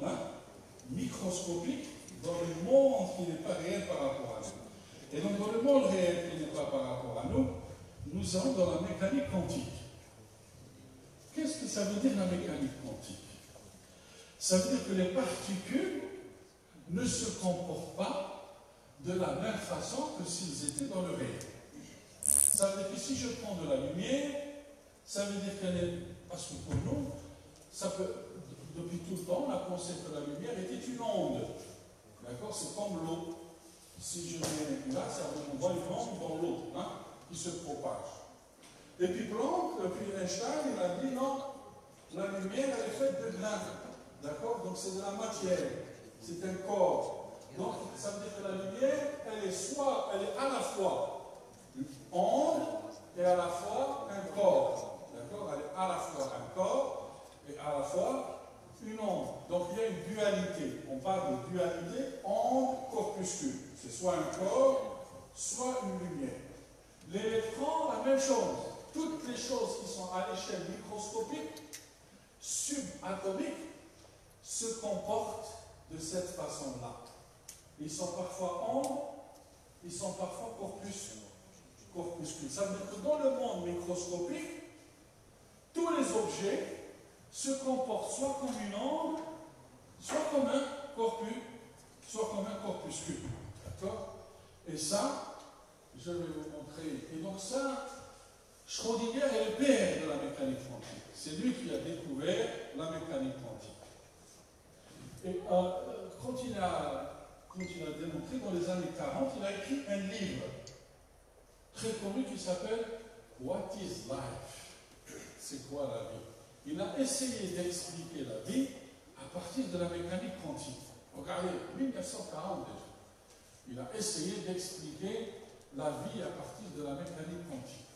hein, microscopique dans le monde qui n'est pas réel par rapport à nous. Et donc dans le monde réel qui n'est pas par rapport à nous, nous sommes dans la mécanique quantique. Qu'est-ce que ça veut dire la mécanique quantique? Ça veut dire que les particules ne se comportent pas de la même façon que s'ils étaient dans le réel. Ça veut dire que si je prends de la lumière, ça veut dire qu'elle est... Parce que pour nous, ça peut, depuis tout le temps, on a pensé que la lumière était une onde. D'accord? C'est comme l'eau. Si je mets là, ça veut dire qu'on voit une onde dans l'eau, hein, qui se propage. Et puis Planck, puis Einstein, il a dit non, la lumière, elle est faite de grains. D'accord? Donc c'est de la matière. C'est un corps. Donc ça veut dire que la lumière, elle est à la fois une onde et à la fois un corps. D'accord? Elle est à la fois un corps et à la fois une onde. Donc il y a une dualité. On parle de dualité onde-corpuscule. C'est soit un corps, soit une lumière. L'électron, la même chose. Toutes les choses qui sont à l'échelle microscopique, subatomique, se comportent de cette façon-là. Ils sont parfois ondes, ils sont parfois corpuscules. Ça veut dire que dans le monde microscopique, tous les objets se comportent soit comme une onde, soit comme un soit comme un corpuscule. D'accord? Et ça, je vais vous montrer. Et donc ça, Schrödinger est le père de la mécanique quantique. C'est lui qui a découvert la mécanique quantique. Et quand il a démontré, dans les années 40, il a écrit un livre très connu qui s'appelle What is Life? C'est quoi la vie? Il a essayé d'expliquer la vie à partir de la mécanique quantique. Regardez, 1940 déjà. Il a essayé d'expliquer la vie à partir de la mécanique quantique.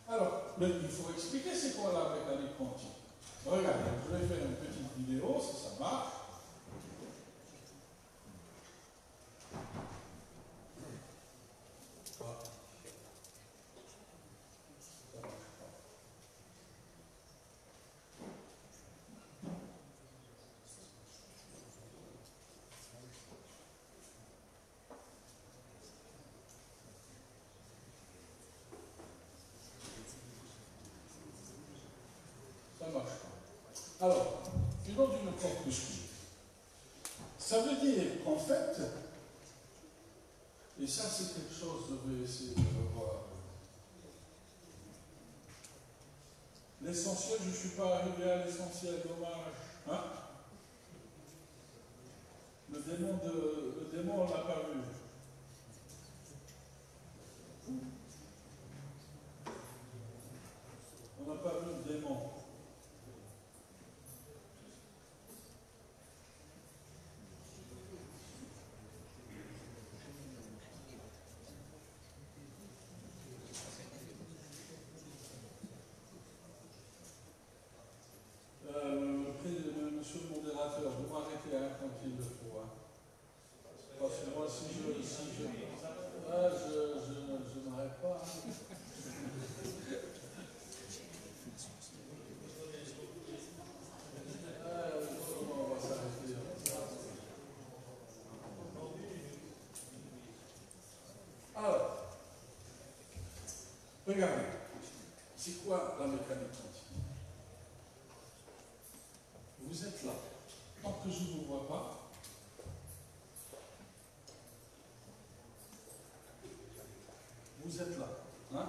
Alors, mais il faut expliquer c'est quoi la mécanique quantique. Regardez, je vais faire une petite vidéo si ça marche. Ça marche pas. Alors, du nom d'une corpuscule. Ça veut dire qu'en fait, et ça c'est quelque chose, je vais essayer de revoir. L'essentiel, je ne suis pas arrivé à l'essentiel, dommage. Hein? Le démon, on ne l'a pas vu. On n'a pas vu le démon. Monsieur le modérateur, vous m'arrêtez hein, quand il le faut. Hein. Parce que moi, si je n'arrête pas. Hein. On va s'arrêter. Alors, regardez, c'est quoi la mécanique quantique? Vous êtes là. Tant que je ne vous vois pas, vous êtes là. Hein?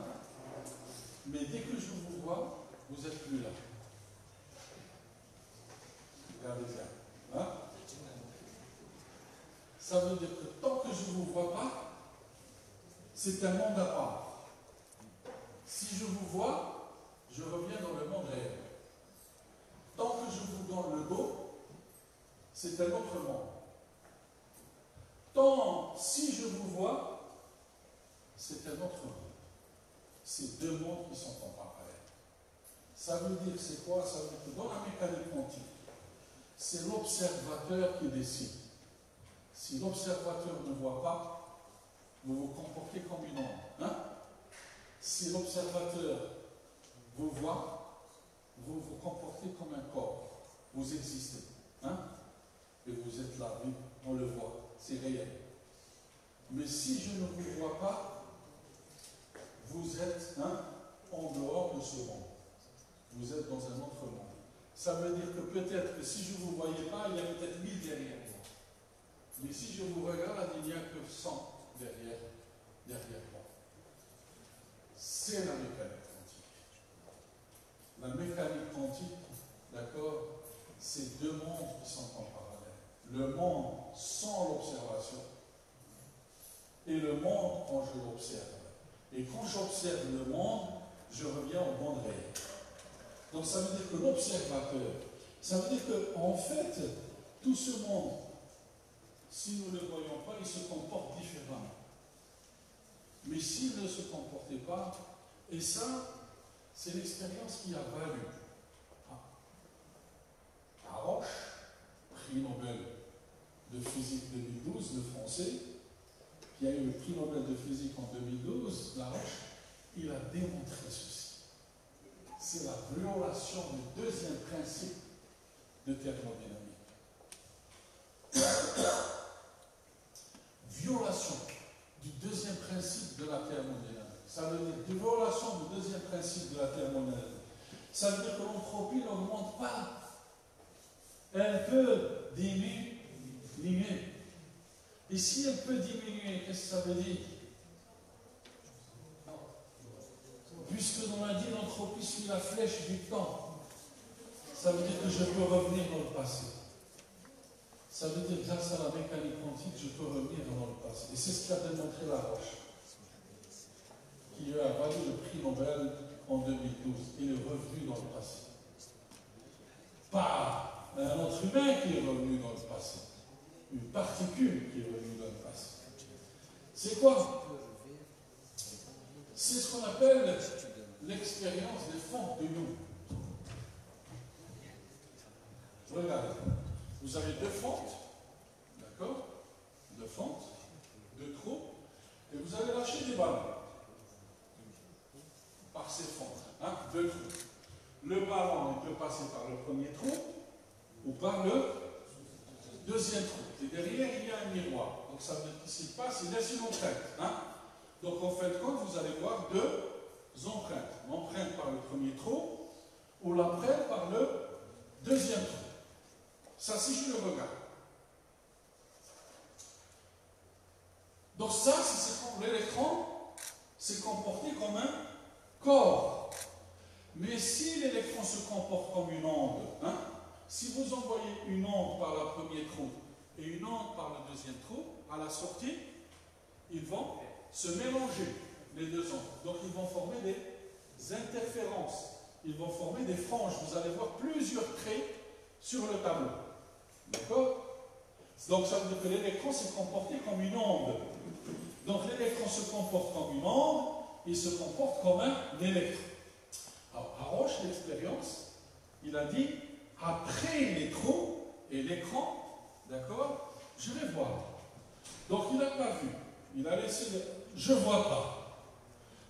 Mais dès que je vous vois, vous n'êtes plus là. Regardez bien. Hein? Ça veut dire que tant que je ne vous vois pas, c'est un monde à part. Si je vous vois, je reviens dans le monde réel. Tant que je vous donne le dos, c'est un autre monde. Tant si je vous vois, c'est un autre monde. C'est deux mondes qui sont en parallèle. Ça veut dire c'est quoi? Ça veut dire que dans la mécanique quantique, c'est l'observateur qui décide. Si l'observateur ne voit pas, vous vous comportez comme une onde. Hein? Si l'observateur vous voit, vous vous comportez comme un corps. Vous existez. Hein? là, oui, on le voit, c'est réel. Mais si je ne vous vois pas, vous êtes en dehors de ce monde. Vous êtes dans un autre monde. Ça veut dire que peut-être que si je ne vous voyais pas, il y a peut-être 1000 derrière moi. Mais si je vous regarde, il n'y a que 100 derrière moi. C'est la mécanique quantique. La mécanique quantique, d'accord, c'est deux mondes qui sont en parallèle. Le monde sans l'observation et le monde quand je l'observe. Et quand j'observe le monde, je reviens au monde réel. Donc ça veut dire que l'observateur, ça veut dire qu'en fait, tout ce monde, si nous ne le voyons pas, il se comporte différemment. Mais s'il ne se comportait pas, et ça, c'est l'expérience qui a valu à Roche, prix Nobel de physique 2012, le français, qui a eu le prix Nobel de physique en 2012, Laroche, il a démontré ceci. C'est la violation du deuxième principe de thermodynamique. Violation du deuxième principe de la thermodynamique. Ça veut dire violation du deuxième principe de la thermodynamique. Ça veut dire que l'entropie n'augmente pas. Elle peut diminuer. Et si elle peut diminuer, qu'est-ce que ça veut dire? Puisque on a dit l'entropie suit la flèche du temps, ça veut dire que je peux revenir dans le passé. Ça veut dire que grâce à la mécanique quantique, je peux revenir dans le passé. Et c'est ce qu'a démontré Laroche, qui lui a valu le prix Nobel en 2012. Il est revenu dans le passé. Pas un autre humain qui est revenu dans le passé. Une particule qui est revenue dans le passé. C'est quoi? C'est ce qu'on appelle l'expérience des fentes de Young. Regardez, vous avez deux fentes, d'accord? Deux fentes, deux trous, et vous allez lâcher des ballons par ces fentes, deux trous. Le ballon, il peut passer par le premier trou ou par le deuxième trou. Et derrière, il y a un miroir. Donc ça veut dire qu'il s'y passe, il laisse une empreinte. Donc en fait, quand vous allez voir deux empreintes, l'empreinte par le premier trou ou l'empreinte par le deuxième trou. Ça, si je le regarde. Donc ça, c'est comme l'électron s'est comporté comme un corps. Mais si l'électron se comporte comme une onde, si vous envoyez une onde par le premier trou et une onde par le deuxième trou, à la sortie, ils vont se mélanger, les deux ondes. Donc ils vont former des interférences. Ils vont former des franges. Vous allez voir plusieurs traits sur le tableau. D'accord? Donc ça veut dire que l'électron s'est comporté comme une onde. Donc l'électron se comporte comme une onde, il se comporte comme un électron. Alors à Roche, l'expérience, il a dit, après les trous et l'écran, d'accord, je vais voir. Donc il n'a pas vu. Il a laissé je ne vois pas.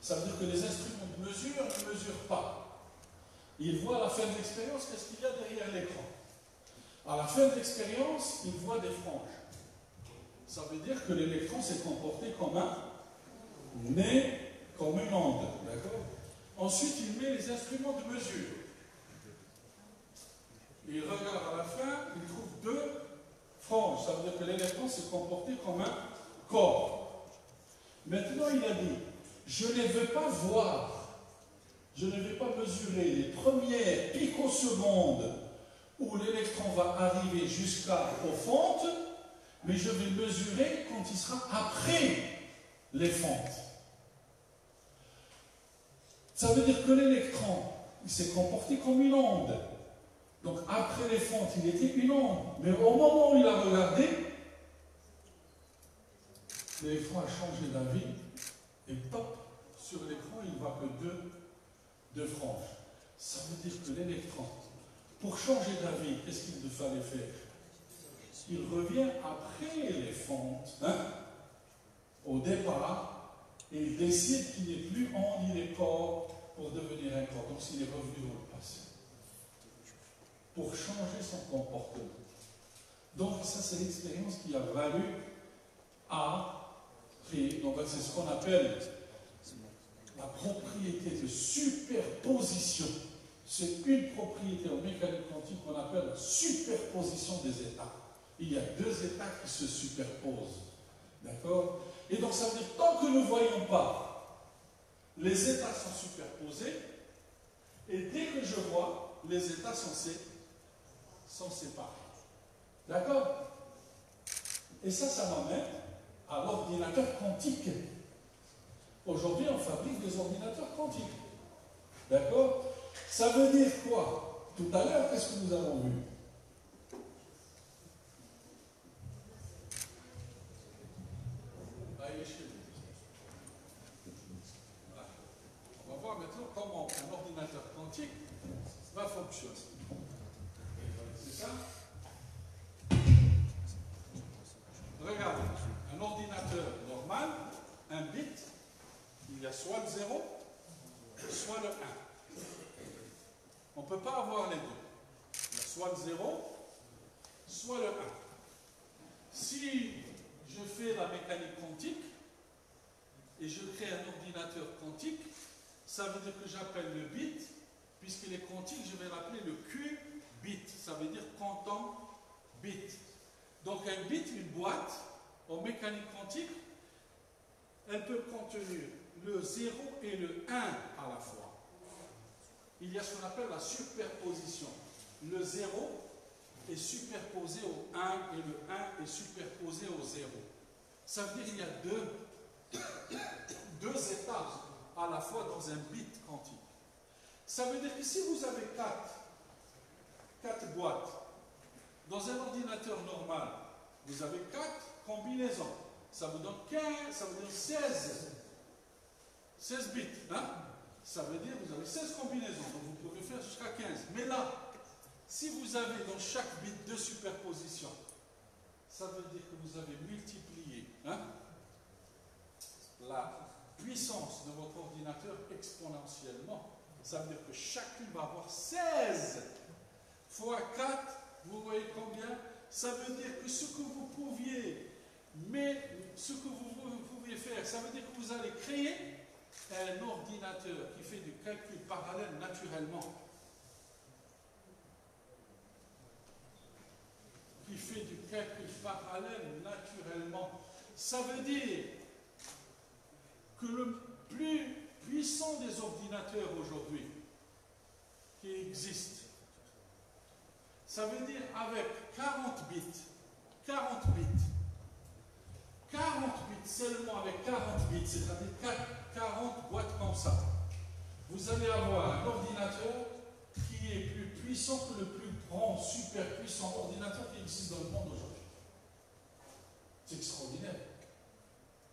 Ça veut dire que les instruments de mesure ne mesurent pas. Il voit à la fin de l'expérience qu'est-ce qu'il y a derrière l'écran. À la fin de l'expérience, il voit des franges. Ça veut dire que l'électron s'est comporté comme un nez, comme une onde. D'accord? Ensuite, il met les instruments de mesure. Il regarde à la fin, il trouve deux franges. Ça veut dire que l'électron s'est comporté comme un corps. Maintenant, il a dit, je ne veux pas voir, je ne vais pas mesurer les premières picosecondes où l'électron va arriver jusqu'aux fentes, mais je vais mesurer quand il sera après les fentes. Ça veut dire que l'électron, il s'est comporté comme une onde. Donc après les fentes, il était une onde. Mais au moment où il a regardé, l'électron a changé d'avis et pop, sur l'écran, il ne voit que deux franges. Ça veut dire que l'électron, pour changer d'avis, qu'est-ce qu'il fallait faire? Il revient après les fentes, au départ, et il décide qu'il n'est plus onde, il est corps pour devenir un corps. Donc il est revenu dans le passé. Pour changer son comportement. Donc donc ça c'est l'expérience qui a valu à créer. Donc c'est ce qu'on appelle la propriété de superposition. C'est une propriété en mécanique quantique qu'on appelle la superposition des états. Il y a deux états qui se superposent. D'accord? Et donc ça veut dire, tant que nous ne voyons pas, les états sont superposés, et dès que je vois, les états sont séparés. D'accord? Et ça m'amène à l'ordinateur quantique. Aujourd'hui, on fabrique des ordinateurs quantiques. D'accord? Ça veut dire quoi? Tout à l'heure, qu'est-ce que nous avons vu? On va voir maintenant comment un ordinateur quantique va fonctionner. C'est ça? Regardez, un ordinateur normal, un bit, il y a soit le 0, soit le 1. On ne peut pas avoir les deux. Il y a soit le 0, soit le 1. Si je fais la mécanique quantique et je crée un ordinateur quantique, ça veut dire que j'appelle le bit, puisqu'il est quantique, je vais l'appeler le qubit. Ça veut dire quantum bit. Donc un bit, une boîte, en mécanique quantique, elle peut contenir le 0 et le 1 à la fois. Il y a ce qu'on appelle la superposition. Le 0 est superposé au 1 et le 1 est superposé au 0. Ça veut dire qu'il y a deux états à la fois dans un bit quantique. Ça veut dire que si vous avez 4 boîtes, dans un ordinateur normal, vous avez 4 combinaisons. Ça vous donne 15, ça vous donne 16 bits. Hein? Ça veut dire que vous avez 16 combinaisons, donc vous pouvez faire jusqu'à 15. Mais là, si vous avez dans chaque bit 2 superpositions, ça veut dire que vous avez multiplié la puissance de votre ordinateur exponentiellement. Ça veut dire que chacune va avoir 16 fois 4, vous voyez combien? Ça veut dire que ce que vous pouviez, ce que vous pouviez faire, ça veut dire que vous allez créer un ordinateur qui fait du calcul parallèle naturellement. Qui fait du calcul parallèle naturellement. Ça veut dire que le plus puissant des ordinateurs aujourd'hui qui existent, ça veut dire avec 40 bits, 40 bits seulement avec 40 bits, c'est-à-dire 40 boîtes comme ça, vous allez avoir un ordinateur qui est plus puissant que le plus grand, super puissant ordinateur qui existe dans le monde aujourd'hui. C'est extraordinaire.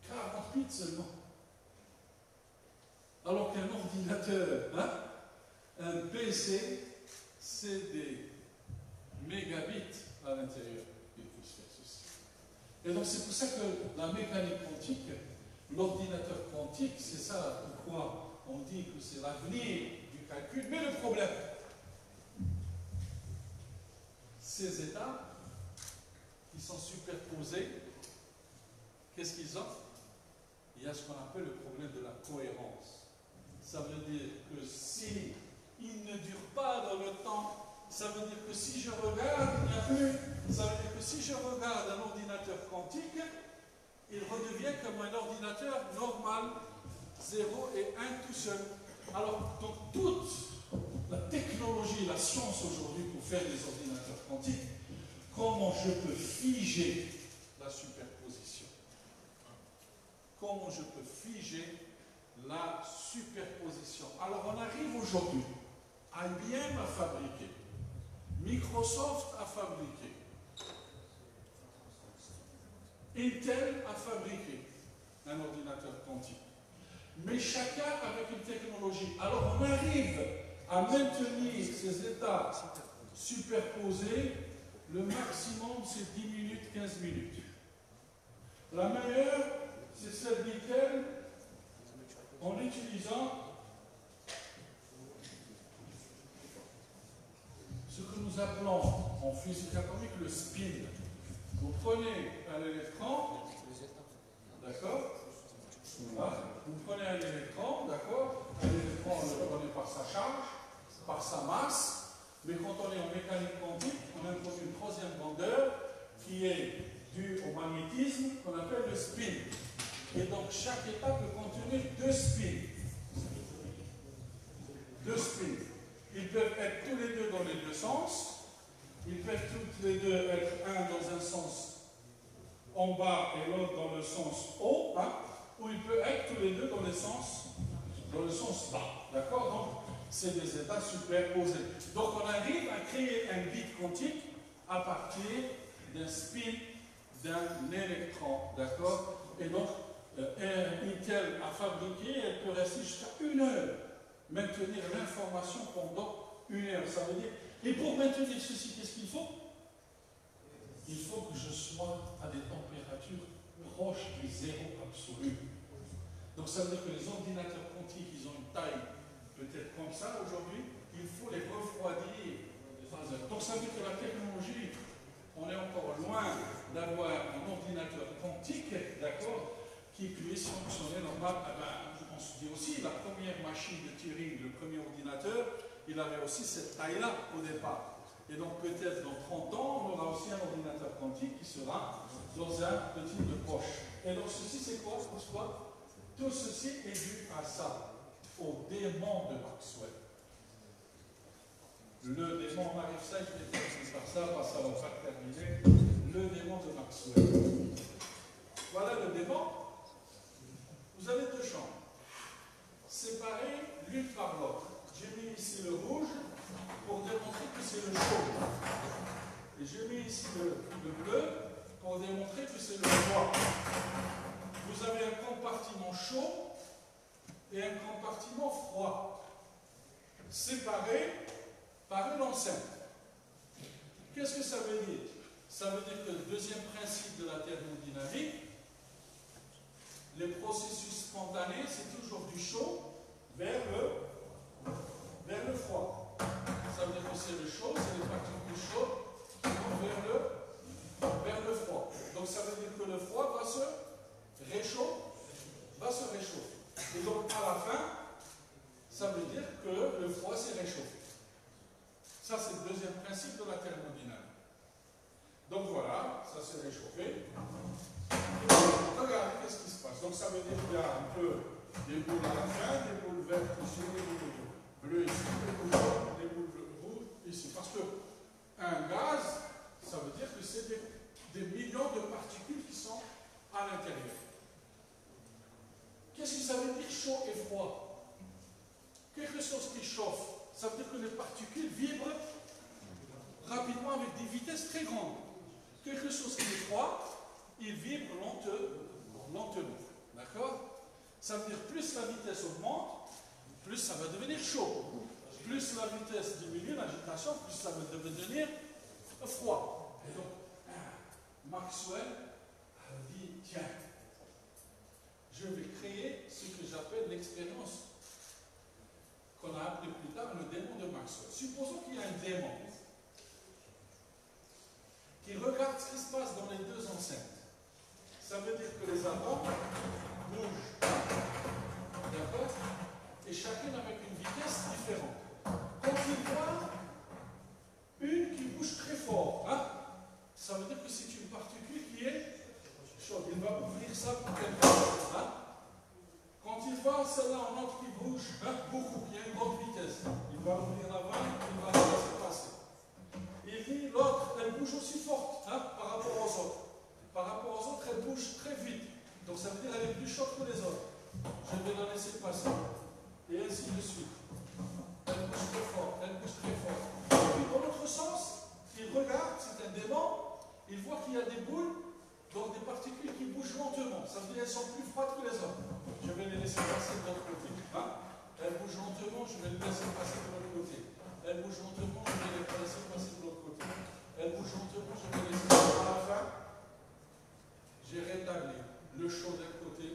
40 bits seulement. Alors qu'un ordinateur, un PC, c'est des mégabits à l'intérieur qu'il puisse faire ceci. Et donc c'est pour ça que la mécanique quantique, l'ordinateur quantique, c'est ça pourquoi on dit que c'est l'avenir du calcul. Mais le problème, ces états qui sont superposés, qu'est-ce qu'ils ont? Il y a ce qu'on appelle le problème de la cohérence. Ça veut dire que si il ne dure pas dans le temps, ça veut dire que si je regarde, il n'y a plus. Ça veut dire que si je regarde un ordinateur quantique, il redevient comme un ordinateur normal, 0 et 1 tout seul. Alors, donc toute la technologie, la science aujourd'hui pour faire des ordinateurs quantiques, comment je peux figer la superposition? Comment je peux figer la superposition? Alors, on arrive aujourd'hui. IBM a fabriqué, Microsoft a fabriqué, Intel a fabriqué un ordinateur quantique. Mais chacun avec une technologie. Alors on arrive à maintenir ces états superposés, le maximum c'est 10 minutes, 15 minutes. La meilleure, c'est celle d'Intel en utilisant ce que nous appelons en physique atomique le spin. Vous prenez un électron, d'accord? Voilà. Vous prenez un électron, d'accord? Un électron, on le prenez par sa charge, par sa masse, mais quand on est en mécanique quantique, on introduit une troisième grandeur qui est due au magnétisme qu'on appelle le spin. Et donc chaque état peut contenir deux spins. Deux spins. Ils peuvent être tous les deux dans les deux sens. Ils peuvent tous les deux être un dans un sens en bas et l'autre dans le sens haut, hein, ou ils peuvent être tous les deux dans le sens bas. D'accord? Donc, c'est des états superposés. Donc, on arrive à créer un bit quantique à partir d'un spin d'un électron. D'accord? Et donc, Intel a fabriqué, elle peut rester jusqu'à 1 heure, maintenir l'information pendant 1 heure. Ça veut dire, et pour maintenir ceci, qu'est-ce qu'il faut? Il faut que je sois à des températures proches du zéro absolu. Donc ça veut dire que les ordinateurs quantiques, ils ont une taille peut-être comme ça aujourd'hui, il faut les refroidir. Donc ça veut dire que la technologie, on est encore loin d'avoir un ordinateur quantique, d'accord, qui puisse fonctionner normal. On se dit aussi, la première machine de Turing, le premier ordinateur, il avait aussi cette taille-là au départ. Et donc peut-être dans 30 ans, on aura aussi un ordinateur quantique qui sera dans un petit de poche. Et donc ceci, c'est quoi? Tout ceci est dû à ça, au démon de Maxwell. Le démon, on arrive ça, je vais terminer par ça, parce que ça ne va pas terminer. Le démon de Maxwell. Voilà le démon. Vous avez deux chambres, séparées l'une par l'autre. J'ai mis ici le rouge pour démontrer que c'est le chaud. Et j'ai mis ici le bleu pour démontrer que c'est le froid. Vous avez un compartiment chaud et un compartiment froid, séparés par une enceinte. Qu'est-ce que ça veut dire? Ça veut dire que le deuxième principe de la thermodynamique, les processus spontanés, c'est toujours du chaud vers le froid. Ça veut dire que c'est le chaud, c'est les particules chaudes qui vont vers le froid. Donc ça veut dire que le froid va se réchauffer. Et donc à la fin, ça veut dire que le froid s'est réchauffé. Ça c'est le deuxième principe de la thermodynamique. Donc voilà, ça s'est réchauffé. Regardez qu'est-ce qui se passe. Donc ça veut dire qu'il y a un peu des boules à la fin, des boules vertes ici, des boules bleues ici, des boules jaunes, des boules rouges ici. Parce qu'un gaz, ça veut dire que c'est des millions de particules qui sont à l'intérieur. Qu'est-ce que ça veut dire chaud et froid? Quelque chose qui chauffe, ça veut dire que les particules vibrent rapidement avec des vitesses très grandes. Quelque chose qui est froid, il vibre lentement. D'accord? Ça veut dire plus la vitesse augmente, plus ça va devenir chaud. Plus la vitesse diminue, l'agitation, plus ça va devenir froid. Et donc, Maxwell a dit, tiens, je vais créer ce que j'appelle l'expérience qu'on a appelée plus tard le démon de Maxwell. Supposons qu'il y a un démon qui regarde ce qui se passe dans les deux enceintes. Ça veut dire que les atomes bougent. D'accord? Et chacune avec une vitesse différente. Quand il voit une qui bouge très fort, hein, ça veut dire que c'est une particule qui est chaude. Il va ouvrir ça pour quelque chose. Hein. Quand il voit celle-là en autre qui bouge beaucoup, qui a une grande vitesse, il va ouvrir la vanne, il va la laisser passer. Il dit l'autre, elle bouge aussi forte par rapport aux autres. Par rapport aux autres, elle bouge très vite. Donc ça veut dire qu'elle est plus chaude que les autres. Je vais la laisser passer. Et ainsi de suite. Elle bouge très fort, elle bouge très fort. Et puis dans l'autre sens, il regarde, c'est un démon, il voit qu'il y a des boules, donc des particules qui bougent lentement. Ça veut dire qu'elles sont plus froides que les autres. Je vais les laisser passer de l'autre côté. Elles bougent lentement, je vais les laisser passer de l'autre côté. Elles bougent lentement, je vais les laisser passer de l'autre côté. Elles bougent lentement, je vais les laisser passer. À la fin, j'ai rétabli le chaud d'un côté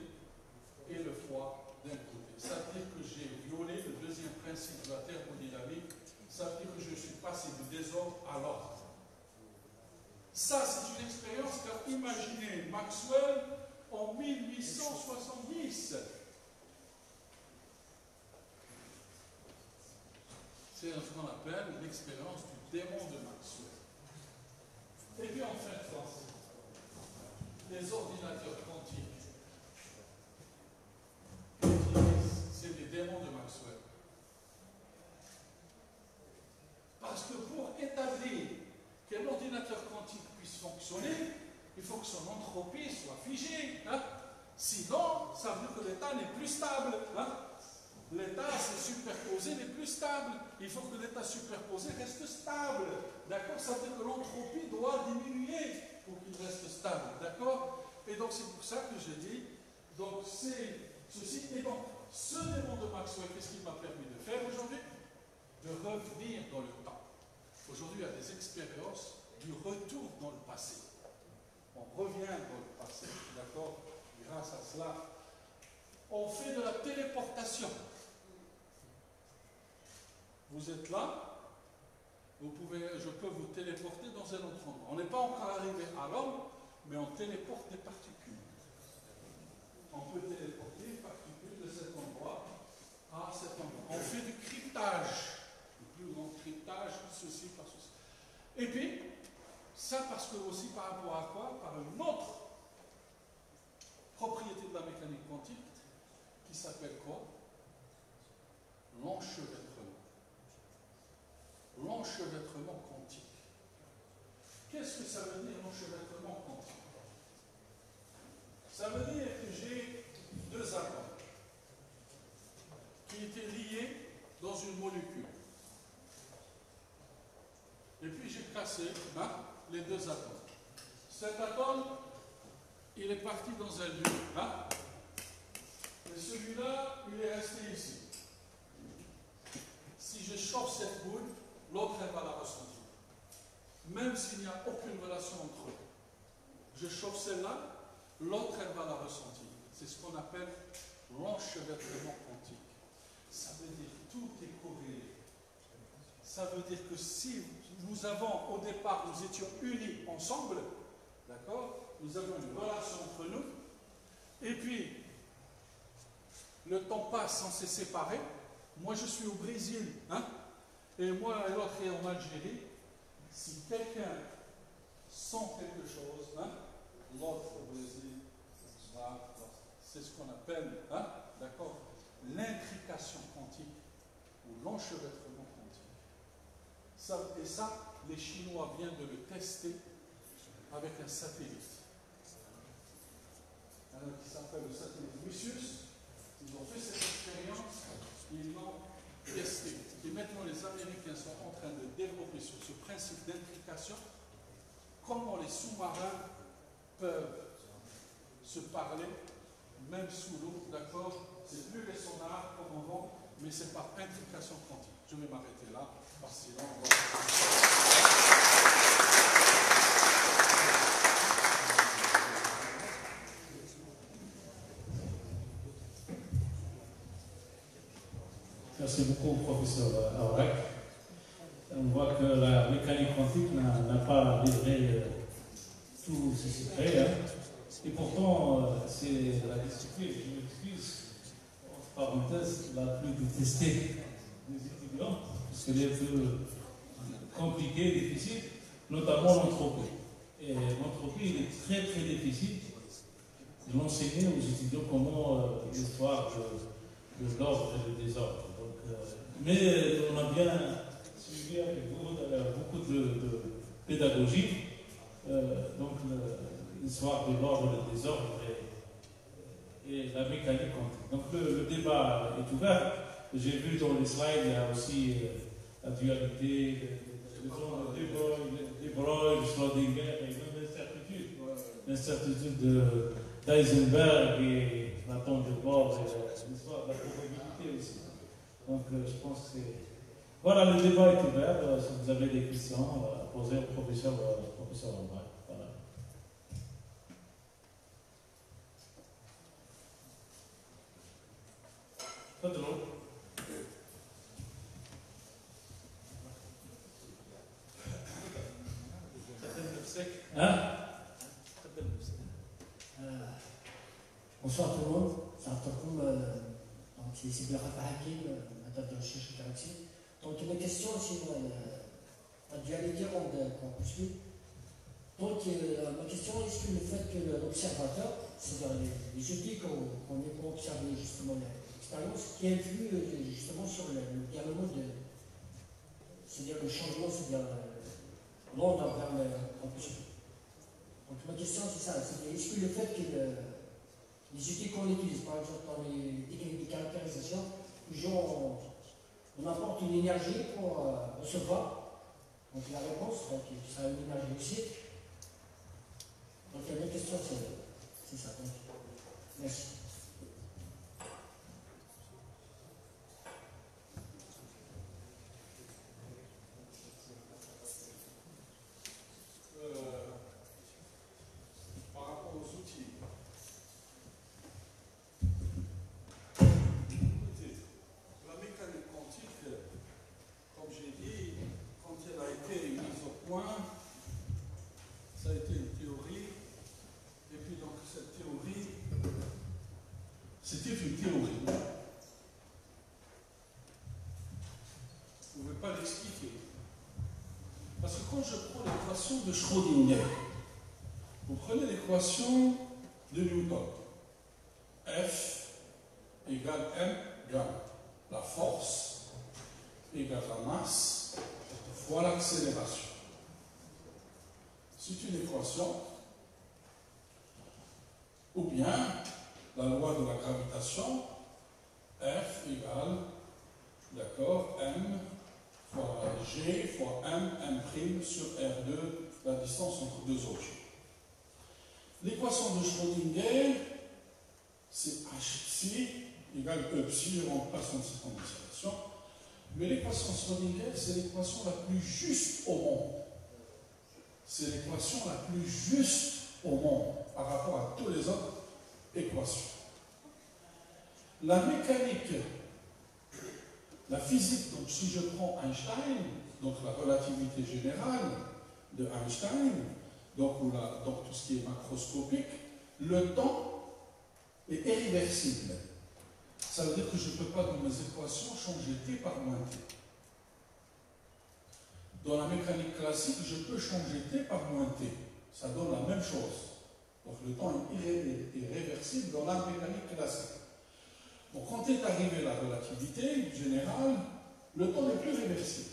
et le froid d'un côté. Ça veut dire que j'ai violé le deuxième principe de la thermodynamique. Ça veut dire que je suis passé du désordre à l'ordre. Ça, c'est une expérience expérience qu'a imaginé Maxwell en 1870. C'est ce qu'on appelle l'expérience du démon de Maxwell. Et puis en fait, les ordinateurs quantiques, c'est des démons de Maxwell. Parce que pour établir qu'un ordinateur quantique puisse fonctionner, il faut que son entropie soit figée. Hein? Sinon, ça veut dire que l'état n'est plus stable. Hein? L'état superposé n'est plus stable. Il faut que l'état superposé reste stable. D'accord? Ça veut dire que l'entropie doit diminuer pour qu'il reste stable. D'accord? Et donc c'est pour ça que je dis, donc c'est ceci. Et donc, ce démon de Maxwell, qu'est-ce qu'il m'a permis de faire aujourd'hui? De revenir dans le temps. Aujourd'hui, il y a des expériences du retour dans le passé. On revient dans le passé, d'accord? Grâce à cela, on fait de la téléportation. Vous êtes là, je peux vous téléporter dans un autre endroit. On n'est pas encore arrivé à l'homme, mais on téléporte des particules. On peut téléporter des particules de cet endroit à cet endroit. On fait du cryptage. Le plus grand cryptage, ceci par ceci. Et puis, ça parce que aussi par rapport à quoi? Par une autre propriété de la mécanique quantique qui s'appelle quoi? L'enchevêtrement. L'enchevêtrement quantique. Qu'est-ce que ça veut dire l'enchevêtrement quantique? Ça veut dire que j'ai deux atomes qui étaient liés dans une molécule. Et puis j'ai cassé les deux atomes. Cet atome, il est parti dans un lieu. Hein? Et celui-là, il est resté ici. Si je chauffe cette boule, l'autre, elle va la ressentir. Même s'il n'y a aucune relation entre eux. Je chauffe celle-là, l'autre, elle va la ressentir. C'est ce qu'on appelle l'enchevêtrement quantique. Ça veut dire que tout est corrélé. Ça veut dire que si nous avons, au départ, nous étions unis ensemble, d'accord? Nous avons une relation entre nous, et puis, le temps passe sans se séparer. Moi, je suis au Brésil, hein? Et moi et l'autre est en Algérie. Si quelqu'un sent quelque chose, hein? L'autre au Brésil, c'est ce qu'on appelle, hein? D'accord? L'intrication quantique ou l'enchevêtrement quantique. Et ça, les Chinois viennent de le tester avec un satellite. Qui s'appelle le satellite Lucius. Ils ont fait cette expérience, ils l'ont testé. Et maintenant, les Américains sont en train de développer sur ce principe d'intrication comment les sous-marins peuvent se parler, même sous l'eau, d'accord? C'est plus les sonars comme avant, mais c'est par intrication quantique. Je vais m'arrêter là, parce que sinon on va... Merci beaucoup, professeur Aurek. On voit que la mécanique quantique n'a pas livré tous ses secrets. Hein. Et pourtant, c'est la discipline, je m'excuse, entre parenthèses, la plus détestée des étudiants, parce qu'elle est plus compliquée, difficile, notamment l'entropie. Et l'entropie, il est très très difficile de l'enseigner aux étudiants comment l'histoire de l'ordre et du désordre. Mais on a bien suivi avec vous beaucoup de pédagogie, donc l'histoire de l'ordre et du désordre et la mécanique quantique. Donc le débat est ouvert. J'ai vu dans les slides, il y a aussi la dualité, de Broglie, Schrödinger et même l'incertitude d'Heisenberg et la tombe de Bohr et l'histoire de la probabilité aussi. Donc je pense que voilà, le débat est ouvert. Si vous avez des questions, posez au professeur Omar. Voilà. Pas de l'eau. Hein? Bonsoir tout le monde. C'est Rafa Hakim, madame de recherche galaxie. Donc ma question sur la dualité qu'on poursuit. Donc ma question est sur le fait que l'observateur, c'est-à-dire les outils qu'on est pour observer justement l'expérience, qui influent justement sur le dialogue c'est-à-dire le changement, c'est-à-dire l'onde vers le campus. Donc ma question c'est ça, c'est est-ce que le fait que les outils qu'on utilise, par exemple dans les techniques de caractérisation, toujours on apporte une énergie pour recevoir. Donc la réponse, donc, ça a une énergie aussi. Donc la question c'est ça. Donc, merci. Par rapport aux outils, la mécanique quantique, comme j'ai dit, quand elle a été mise au point, ça a été une théorie, et puis donc cette théorie, c'était une théorie. Vous ne pouvez pas l'expliquer. Parce que quand je prends l'équation de Schrödinger, vous prenez l'équation de Newton, F égale M égale la force égale la masse fois l'accélération. C'est une équation, ou bien la loi de la gravitation, F égale, d'accord, M fois G fois M' sur R2, la distance entre deux objets. L'équation de Schrödinger, c'est H psi égale E psi, je ne rentre pas sur cette condition. Mais l'équation de Schrödinger, c'est l'équation la plus juste au monde. C'est l'équation la plus juste au monde par rapport à toutes les autres équations. La mécanique, la physique, donc si je prends Einstein, donc la relativité générale de Einstein, donc tout ce qui est macroscopique, le temps est irréversible. Ça veut dire que je ne peux pas, dans mes équations, changer t par moins t. Dans la mécanique classique, je peux changer t par moins t. Ça donne la même chose. Donc le temps est irréversible dans la mécanique classique. Donc quand est arrivée la relativité générale, le temps n'est plus réversible.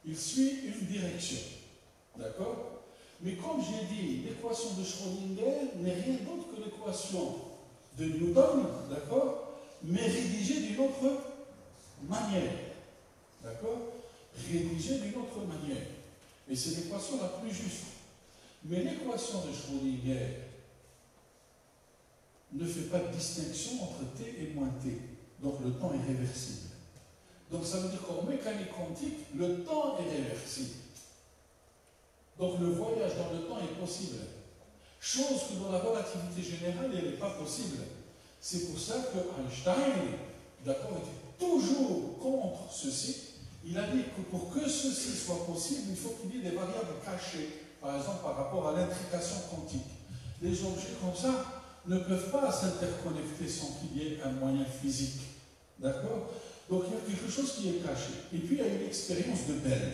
Il suit une direction. D'accord? Mais comme j'ai dit, l'équation de Schrödinger n'est rien d'autre que l'équation de Newton, d'accord? Mais rédigée d'une autre manière. D'accord? Rédigée d'une autre manière. Et c'est l'équation la plus juste. Mais l'équation de Schrödinger ne fait pas de distinction entre t et moins t. Donc le temps est réversible. Donc ça veut dire qu'en mécanique quantique, le temps est réversible. Donc le voyage dans le temps est possible. Chose que dans la relativité générale, elle n'est pas possible. C'est pour ça que Einstein, d'accord, était toujours contre ceci. Il a dit que pour que ceci soit possible, il faut qu'il y ait des variables cachées. Par exemple, par rapport à l'intrication quantique. Les objets comme ça ne peuvent pas s'interconnecter sans qu'il y ait un moyen physique. D'accord? Donc il y a quelque chose qui est caché. Et puis il y a une expérience de Bell.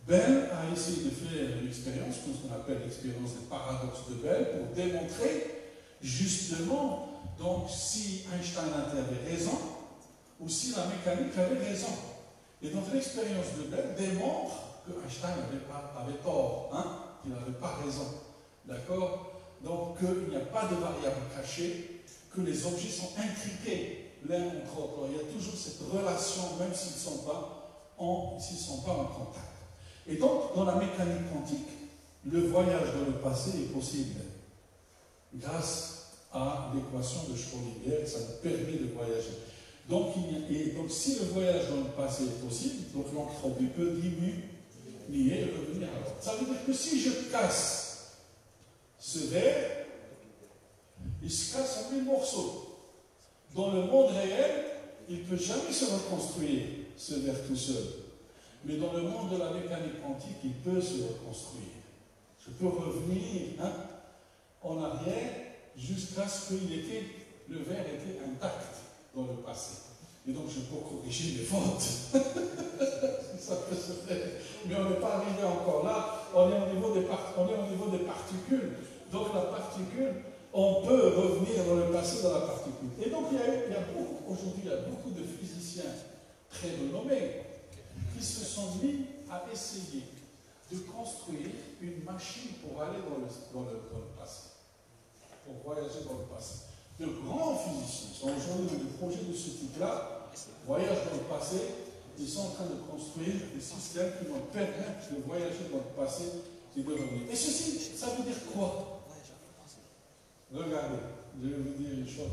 Bell a essayé de faire une expérience, qu'on appelle l'expérience des paradoxes de Bell, pour démontrer justement donc, si Einstein avait raison ou si la mécanique avait raison. Et donc l'expérience de Bell démontre que Einstein avait tort, hein, qu'il n'avait pas raison. D'accord? Donc qu'il n'y a pas de variable cachée, que les objets sont intriqués l'un entre autres. Alors, il y a toujours cette relation, même s'ils ne sont pas en contact. Et donc, dans la mécanique quantique, le voyage dans le passé est possible grâce à l'équation de Schrödinger, ça nous permet de voyager. Donc, si le voyage dans le passé est possible, donc l'entropie peut diminuer et revenir à l'ordre. Ça veut dire que si je casse ce verre, il se casse en 1000 morceaux. Dans le monde réel, il ne peut jamais se reconstruire, ce verre tout seul. Mais dans le monde de la mécanique quantique, il peut se reconstruire. Je peux revenir en arrière jusqu'à ce qu'il était le verre était intact dans le passé. Et donc je peux corriger mes fautes. Ça peut se faire. Mais on n'est pas arrivé encore là. On est au niveau des particules. Donc la particule, on peut revenir dans le passé dans la particule. Et donc aujourd'hui, il y a beaucoup de physiciens très renommés qui se sont mis à essayer de construire une machine pour aller dans le passé, pour voyager dans le passé. De grands physiciens sont aujourd'hui dans des projets de ce type-là, voyagent dans le passé, ils sont en train de construire des systèmes qui vont permettre de voyager dans le passé et de revenir. Et ceci, ça veut dire quoi? Regardez, je vais vous dire une chose.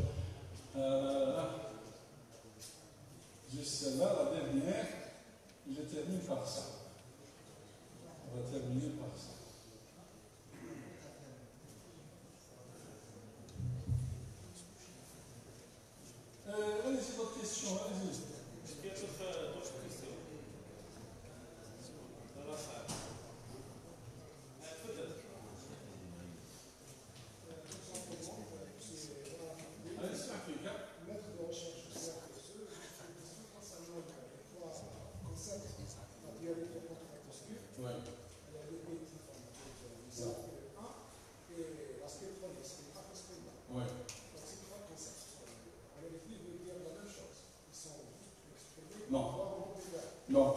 Juste celle-là, la dernière, je termine par ça. On va terminer par ça. Allez-y, votre question, allez-y. Est-ce qu'il y a d'autres questions dans la salle? Peut-être. Allez, c'est Afrique, hein? Maître de recherche au CRPSE, j'ai une question concernant les trois concepts, matérialité contre atmosphère, l'objectif en matière de le 1 et l'aspect 3, l'aspect atmosphérique. Ouais. Donc ces trois concepts, en réalité, veulent dire la même chose. Ils sont juste exprimés Non. par le monde des verts. Non.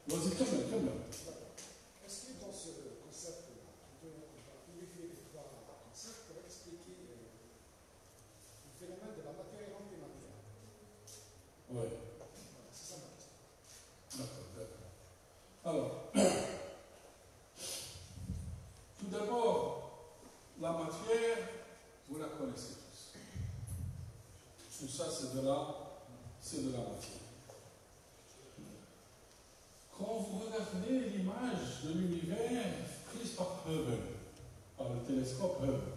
Vas-y, quand même. Est-ce que dans ce concept-là, on va unifier les trois concepts pour expliquer le phénomène de la matière et l'antimatière? Oui. Voilà, c'est ça ma question. D'accord. Alors, tout d'abord, la matière, vous la connaissez tous. Tout ça, c'est de la matière. Quand vous regardez l'image de l'univers prise par Hubble, par le télescope Hubble,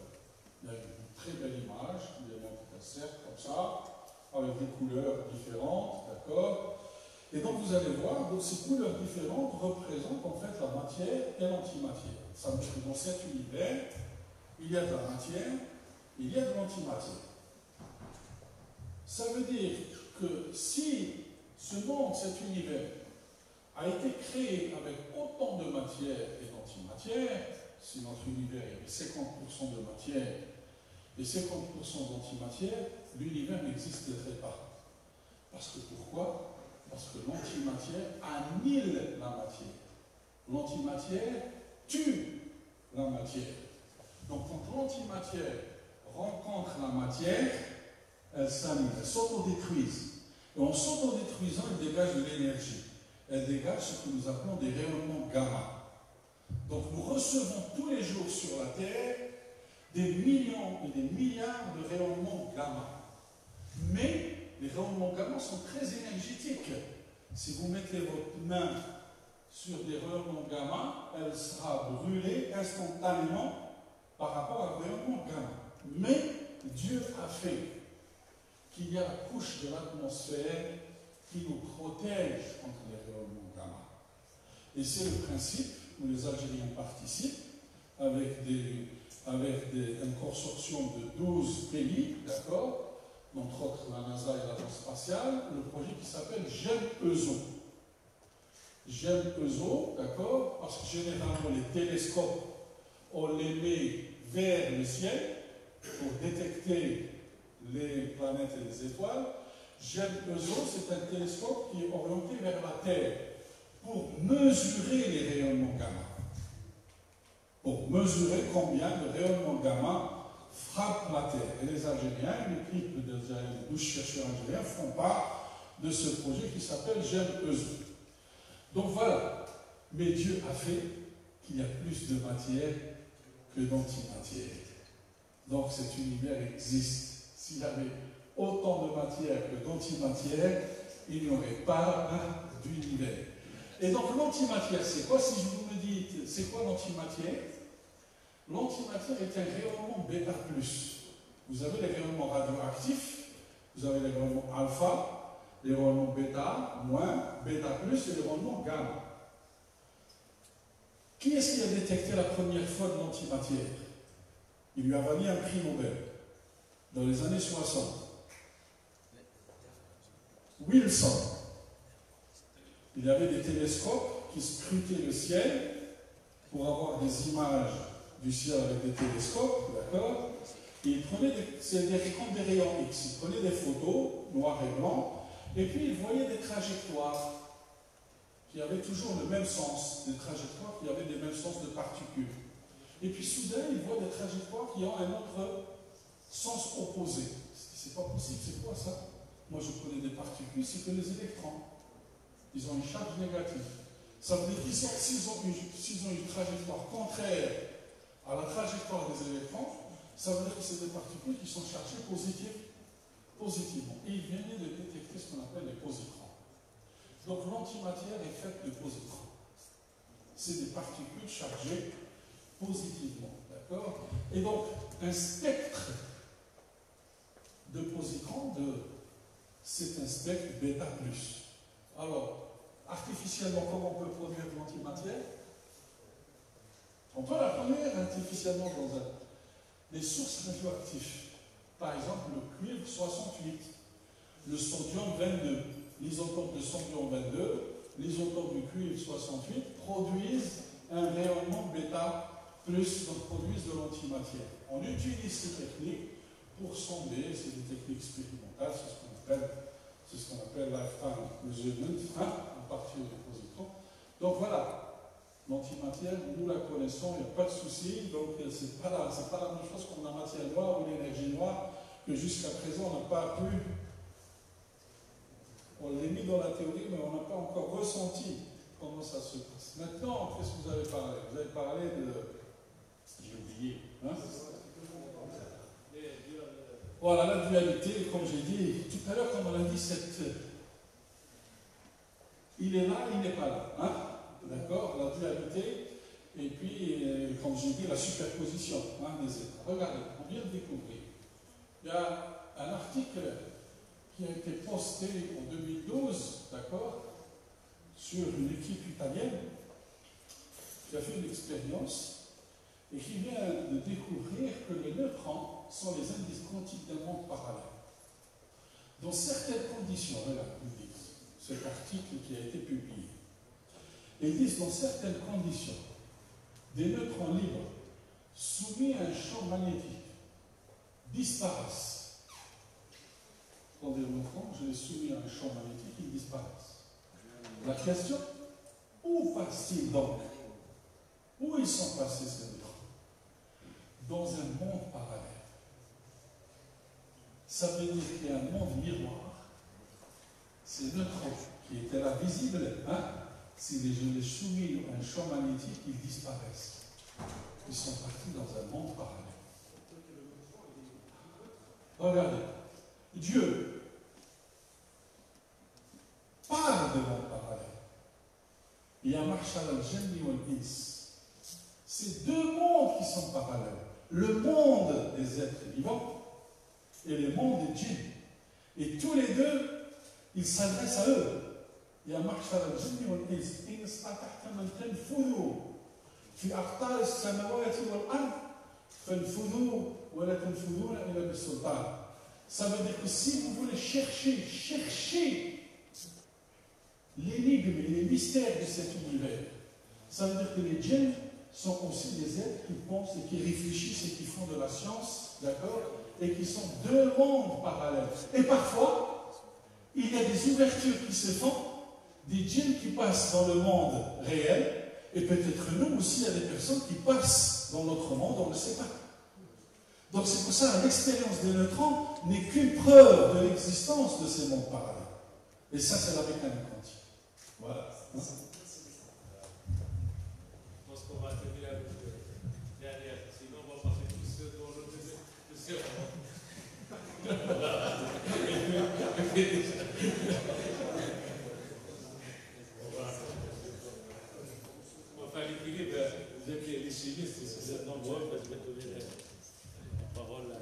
il y a une très belle image, il y a un cercle comme ça, avec des couleurs différentes, d'accord? Et donc vous allez voir, donc ces couleurs différentes représentent en fait la matière et l'antimatière. Ça veut dire que dans cet univers, il y a de la matière, il y a de l'antimatière. Ça veut dire que si ce monde, cet univers, a été créé avec autant de matière et d'antimatière, si notre univers il y avait 50% de matière et 50% d'antimatière, l'univers n'existerait pas. Parce que pourquoi? Parce que l'antimatière annihile la matière. L'antimatière tue la matière. Donc quand l'antimatière rencontre la matière, elle s'annihile, elle s'autodétruise. Et en s'autodétruisant, elle dégage de l'énergie. Elle dégage ce que nous appelons des rayonnements gamma. Donc nous recevons tous les jours sur la Terre des millions et des milliards de rayonnements gamma. Mais les rayonnements gamma sont très énergétiques. Si vous mettez votre main sur des rayonnements gamma, elle sera brûlée instantanément par rapport à un rayonnement gamma. Mais Dieu a fait qu'il y a la couche de l'atmosphère qui nous protège contre les rayonnements gamma. Et c'est le principe où les Algériens participent avec un consortium de 12 pays, d'accord, entre autres la NASA et l'Agence spatiale, le projet qui s'appelle GEM-ESO. GEM-ESO, d'accord, parce que généralement les télescopes, on les met vers le ciel pour détecter les planètes et les étoiles. GEM-ESO, c'est un télescope qui est orienté vers la Terre pour mesurer les rayonnements gamma. Pour mesurer combien de rayonnements gamma frappent la Terre. Et les Algériens, l'équipe de 12 chercheurs algériens font part de ce projet qui s'appelle GEM-ESO. Donc voilà. Mais Dieu a fait qu'il y a plus de matière que d'antimatière. Donc cet univers existe. S'il y avait autant de matière que d'antimatière, il n'y aurait pas d'univers. Et donc l'antimatière, c'est quoi? Si vous me dites, c'est quoi l'antimatière? L'antimatière est un rayonnement bêta+. Vous avez les rayonnements radioactifs, vous avez les rayonnements alpha, les rayonnements bêta, moins, bêta+, et les rayonnements gamma. Qui est-ce qui a détecté la première fois de l'antimatière? Il lui a valu un prix Nobel. dans les années 60. Wilson, il y avait des télescopes qui scrutaient le ciel pour avoir des images du ciel avec des télescopes, d'accord? Et il prenait comme des rayons X, il prenait des photos, noir et blanc, et puis il voyait des trajectoires qui avaient toujours le même sens, des trajectoires qui avaient les mêmes sens de particules. Et puis soudain, il voit des trajectoires qui ont un autre sens opposé. C'est pas possible, c'est quoi ça? Moi je connais des particules, c'est que les électrons. Ils ont une charge négative. Ça veut dire qu'ils s'ils ont une trajectoire contraire à la trajectoire des électrons, ça veut dire que c'est des particules qui sont chargées positivement. Et il venait de détecter ce qu'on appelle les positrons. Donc l'antimatière est faite de positrons. C'est des particules chargées positivement. D'accord? Et donc, un spectre de positrons, c'est un spectre bêta+. Alors, artificiellement, comment on peut produire de l'antimatière? On peut la produire artificiellement dans des sources radioactives. Par exemple, le cuivre 68, le sodium 22, l'isotope de sodium 22, l'isotope du cuivre 68 produisent un rayonnement bêta+, donc produisent de l'antimatière. On utilise ces techniques pour sonder, c'est des techniques expérimentales, c'est ce qu'on appelle lifetime measurement, à partir des positrons. Donc voilà. L'antimatière, nous la connaissons, il n'y a pas de souci, donc ce n'est pas la même chose comme la matière noire ou l'énergie noire, que jusqu'à présent on n'a pas pu, on l'a mis dans la théorie, mais on n'a pas encore ressenti comment ça se passe. Maintenant, qu'est-ce que vous avez parlé? Vous avez parlé de... J'ai oublié. Voilà, la dualité, comme j'ai dit tout à l'heure, comme on a dit, il est là, il n'est pas là. D'accord, la dualité, et puis, comme j'ai dit, la superposition des états. Regardez, on vient de découvrir. Il y a un article qui a été posté en 2012, d'accord, sur une équipe italienne qui a fait une expérience et qui vient de découvrir que les neutrons sont les indices quantiques d'un monde parallèle. Dans certaines conditions, regarde, ils disent, cet article qui a été publié. Ils disent dans certaines conditions, des neutrons libres soumis à un champ magnétique disparaissent. Quand des neutrons, je les soumis à un champ magnétique, ils disparaissent. La question, où passent-ils donc? Où ils sont passés ces neutrons? Dans un monde parallèle. Ça veut dire qu'il y a un monde miroir. Ces neutrons qui étaient là visibles, si je les soumis à un champ magnétique, ils disparaissent. Ils sont partis dans un monde parallèle. Regardez, Dieu parle de monde parallèle. Il y a Marshall al-Jinni ou al-Ins. C'est deux mondes qui sont parallèles. Le monde des êtres vivants et le monde des djinns. Et tous les deux, ils s'adressent à eux. يا معشر الجن والإنس إن استطعتم أن تنفذوا في أقطار السماوات والأرض فانفذوا ولا تنفذون إلا بالسلطان. Ça veut dire que si vous voulez chercher l'énigme et les mystères de cet univers, ça veut dire que les djinns sont aussi des êtres qui pensent et qui réfléchissent et qui font de la science, d'accord, et qui sont deux mondes parallèles. Et parfois, il y a des ouvertures qui se font, des djinns qui passent dans le monde réel, et peut-être nous aussi, il y a des personnes qui passent dans notre monde, on ne le sait pas. Donc c'est pour ça que l'expérience des neutrons n'est qu'une preuve de l'existence de ces mondes parallèles. Et ça, c'est la mécanique quantique. Voilà. Je pense qu'on va terminer avec le dernier, sinon on va passer tous dans le deuxième. Enfin, l'équilibre, vous êtes les chimistes, vous êtes nombreux, je vais donner la parole à...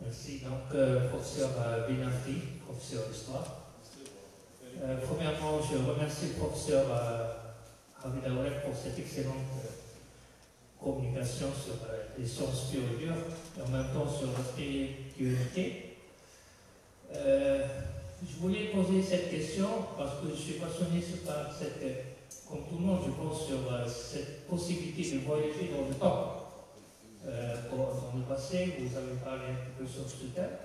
Merci. Donc, professeur Benanti, professeur d'histoire. Premièrement, je remercie le professeur Hamid Aouelek pour cette excellente communication sur les sciences pures et dures, et en même temps sur la spiritualité. Je voulais poser cette question parce que je suis passionné par comme tout le monde, je pense, sur cette possibilité de voyager dans le temps. Dans le passé, vous avez parlé un peu sur ce thème.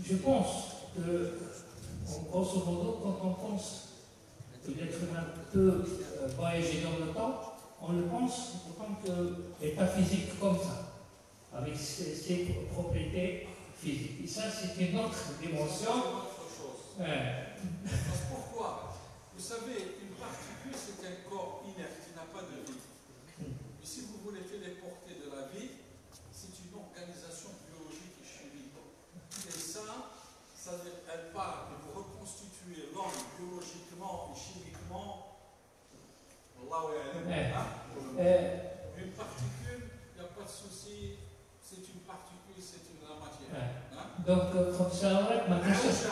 Je pense que, grosso modo, quand on pense que l'être humain peut voyager dans le temps, on le pense en tant qu'état physique comme ça, avec ses propriétés physiques. Et ça, c'est une autre dimension. Pourquoi? Vous savez, une particule, c'est un corps inerte qui n'a pas de vie. Mais si vous voulez téléporter de la vie, c'est une organisation biologique et chimique. Et ça veut dire qu'elle part de reconstituer l'homme biologiquement et chimiquement. Une particule, il n'y a pas de souci, c'est une particule, c'est la matière. Donc, comme ça, ma question.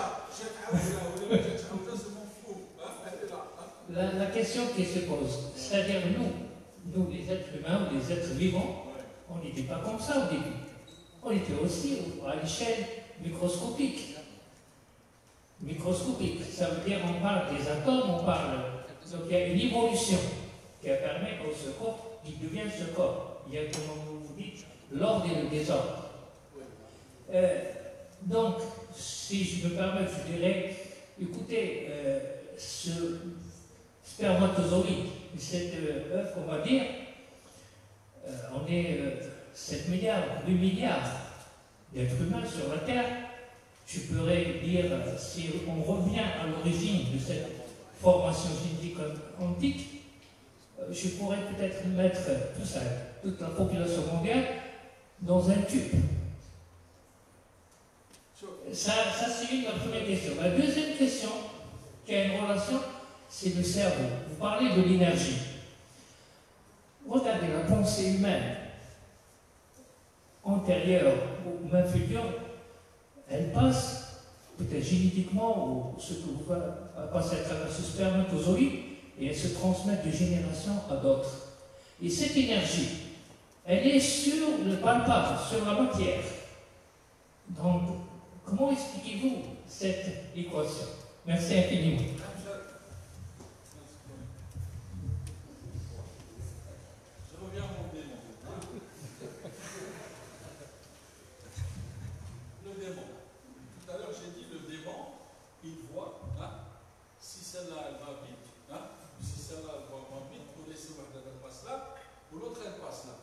La question qui se pose, c'est-à-dire nous les êtres humains, les êtres vivants, on n'était pas comme ça au début. On était aussi à l'échelle microscopique. Microscopique, ça veut dire on parle des atomes, on parle. Donc il y a une évolution qui permet que ce corps, il devient ce corps. Il y a, comme vous dites, l'ordre et le désordre. Donc, si je me permets, je dirais, écoutez, ce spermatozoïde, cette œuf, on va dire, on est 7 milliards, 8 milliards d'êtres humains sur la Terre. Je pourrais dire, si on revient à l'origine de cette formation génétique quantique, je pourrais peut-être mettre tout ça, toute la population mondiale dans un tube. Ça c'est la première question. La deuxième question, qui a une relation, c'est le cerveau. Vous parlez de l'énergie. Regardez la pensée humaine, antérieure ou même future, elle passe, peut-être génétiquement, ou ce que vous passez à travers ce spermatozoïde, et elle se transmet de génération à d'autres. Et cette énergie, elle est sur le palpable, sur la matière. Donc, comment expliquez-vous cette équation? Merci infiniment. Je reviens à mon démon. Le démon. Tout à l'heure, j'ai dit le démon, il voit, si celle-là, elle va vite, si celle-là, elle va moins vite, pour laisser voir qu'elle passe là, ou l'autre, elle passe là.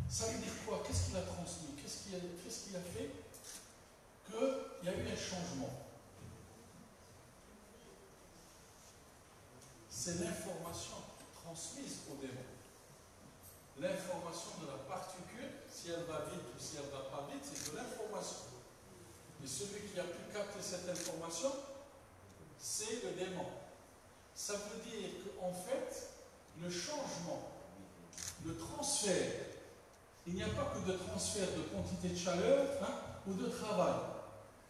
Ça veut dire quoi? Qu'est-ce qu'il a transmis? Qu'est-ce qu'il a fait? Qu'il y a eu un changement. C'est l'information transmise au démon. L'information de la particule, si elle va vite ou si elle ne va pas vite, c'est de l'information. Et celui qui a pu capter cette information, c'est le démon. Ça veut dire qu'en fait, le changement, le transfert, il n'y a pas que de transfert de quantité de chaleur ou de travail.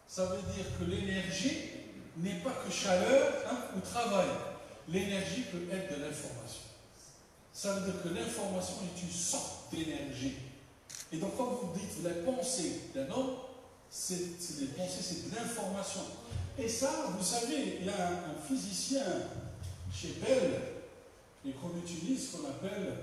Ça veut dire que l'énergie n'est pas que chaleur ou travail. L'énergie peut être de l'information. Ça veut dire que l'information est une sorte d'énergie. Et donc quand vous dites la pensée d'un homme, c'est des pensées, c'est de l'information. Et ça, vous savez, il y a un physicien chez Bell, et qu'on utilise, qu'on appelle